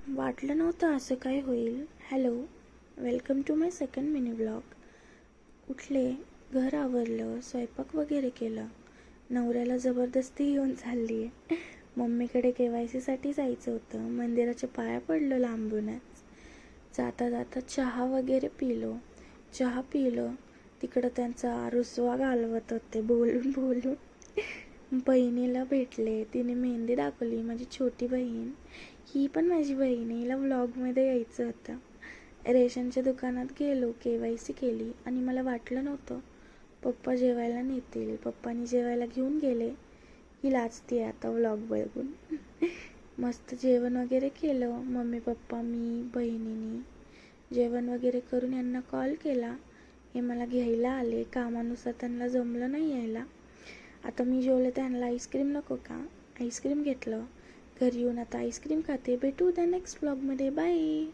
वाटलं नव्हतं असं काय होईल. Hello, welcome to my second mini vlog. उठले, घर आवरलं, स्वयंपाक वगैरे केलं. नवऱ्याला जबरदस्ती घेऊन चालली आहे. मम्मीकडे KYC साठी जायचं होतं. मंदिराच्या पाया पडलं लांबूनच. जाता जाता चहा वगैरे पिलं. तिकडं त्यांचा रुसवा घालवत होते बोलून बोलून. बहिणीला भेटले, तिने मेहंदी दाखवली. माझी छोटी बहीण, ही पण माझी बहीण आहे. हिला व्लॉगमध्ये यायचं होतं. रेशनच्या दुकानात गेलो, KYC केली आणि मला वाटलं नव्हतं पप्पा जेवायला नेतील. पप्पानी जेवायला घेऊन गेले. ही लाजते आता व्लॉग बघून. मस्त जेवण वगैरे केलं. मम्मी पप्पा मी बहिणीनी जेवण वगैरे करून यांना कॉल केला. हे मला घ्यायला आले. कामानुसार त्यांना जमलं नाही यायला. आता मी जेवले, त्यांना आईस्क्रीम नको का? आईस्क्रीम घेतलं. घरी येऊन आता आईस्क्रीम खाते. भेटू उद्या नेक्स्ट व्लॉगमध्ये. बाय.